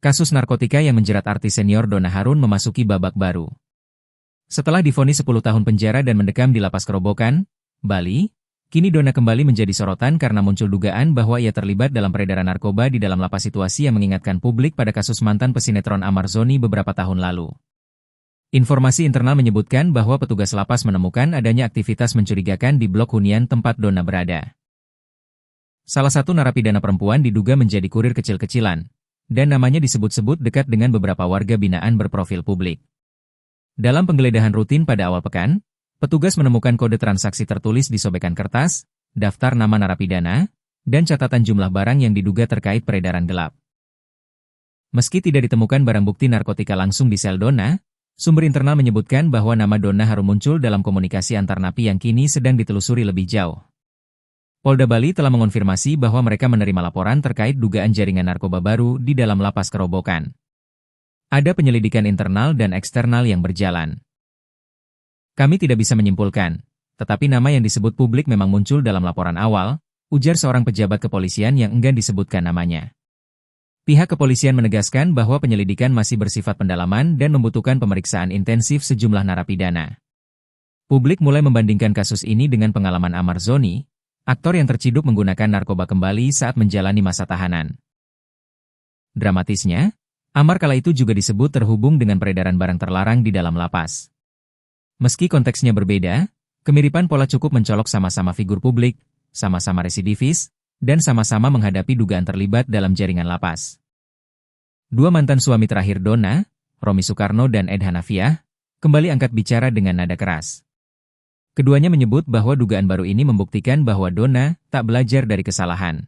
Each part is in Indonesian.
Kasus narkotika yang menjerat artis senior Donna Harun memasuki babak baru. Setelah divonis 10 tahun penjara dan mendekam di lapas Kerobokan, Bali, kini Donna kembali menjadi sorotan karena muncul dugaan bahwa ia terlibat dalam peredaran narkoba di dalam lapas, situasi yang mengingatkan publik pada kasus mantan pesinetron Amar Zoni beberapa tahun lalu. Informasi internal menyebutkan bahwa petugas lapas menemukan adanya aktivitas mencurigakan di blok hunian tempat Donna berada. Salah satu narapidana perempuan diduga menjadi kurir kecil-kecilan, dan namanya disebut-sebut dekat dengan beberapa warga binaan berprofil publik. Dalam penggeledahan rutin pada awal pekan, petugas menemukan kode transaksi tertulis di sobekan kertas, daftar nama narapidana, dan catatan jumlah barang yang diduga terkait peredaran gelap. Meski tidak ditemukan barang bukti narkotika langsung di sel Donna, sumber internal menyebutkan bahwa nama Donna Harun muncul dalam komunikasi antar napi yang kini sedang ditelusuri lebih jauh. Polda Bali telah mengonfirmasi bahwa mereka menerima laporan terkait dugaan jaringan narkoba baru di dalam lapas Kerobokan. Ada penyelidikan internal dan eksternal yang berjalan. Kami tidak bisa menyimpulkan, tetapi nama yang disebut publik memang muncul dalam laporan awal, ujar seorang pejabat kepolisian yang enggan disebutkan namanya. Pihak kepolisian menegaskan bahwa penyelidikan masih bersifat pendalaman dan membutuhkan pemeriksaan intensif sejumlah narapidana. Publik mulai membandingkan kasus ini dengan pengalaman Amar Zoni, aktor yang terciduk menggunakan narkoba kembali saat menjalani masa tahanan. Dramatisnya, Amar kala itu juga disebut terhubung dengan peredaran barang terlarang di dalam lapas. Meski konteksnya berbeda, kemiripan pola cukup mencolok, sama-sama figur publik, sama-sama residivis, dan sama-sama menghadapi dugaan terlibat dalam jaringan lapas. Dua mantan suami terakhir Donna, Romy Soekarno dan Ed Hanafiah, kembali angkat bicara dengan nada keras. Keduanya menyebut bahwa dugaan baru ini membuktikan bahwa Donna tak belajar dari kesalahan.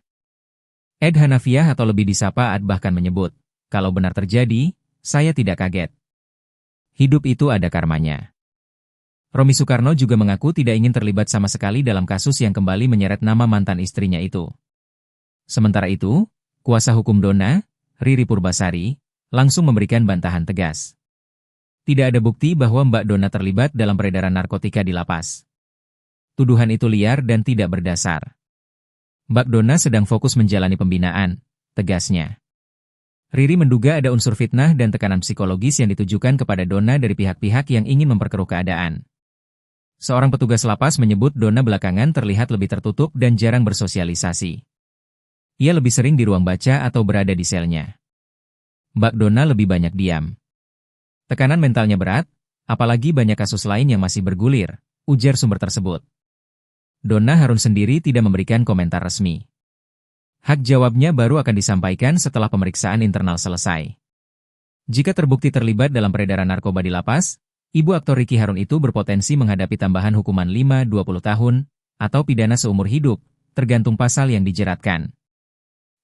Ed Hanafiah atau lebih disapa Ad bahkan menyebut, kalau benar terjadi, saya tidak kaget. Hidup itu ada karmanya. Romy Soekarno juga mengaku tidak ingin terlibat sama sekali dalam kasus yang kembali menyeret nama mantan istrinya itu. Sementara itu, kuasa hukum Donna, Riri Purbasari, langsung memberikan bantahan tegas. Tidak ada bukti bahwa Mbak Donna terlibat dalam peredaran narkotika di lapas. Tuduhan itu liar dan tidak berdasar. Mbak Donna sedang fokus menjalani pembinaan, tegasnya. Riri menduga ada unsur fitnah dan tekanan psikologis yang ditujukan kepada Donna dari pihak-pihak yang ingin memperkeruh keadaan. Seorang petugas lapas menyebut Donna belakangan terlihat lebih tertutup dan jarang bersosialisasi. Ia lebih sering di ruang baca atau berada di selnya. Mbak Donna lebih banyak diam. Tekanan mentalnya berat, apalagi banyak kasus lain yang masih bergulir, ujar sumber tersebut. Donna Harun sendiri tidak memberikan komentar resmi. Hak jawabnya baru akan disampaikan setelah pemeriksaan internal selesai. Jika terbukti terlibat dalam peredaran narkoba di lapas, ibu aktor Ricky Harun itu berpotensi menghadapi tambahan hukuman 5-20 tahun, atau pidana seumur hidup, tergantung pasal yang dijeratkan.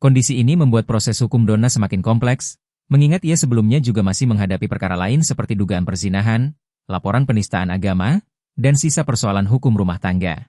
Kondisi ini membuat proses hukum Donna semakin kompleks, mengingat ia sebelumnya juga masih menghadapi perkara lain seperti dugaan perzinahan, laporan penistaan agama, dan sisa persoalan hukum rumah tangga.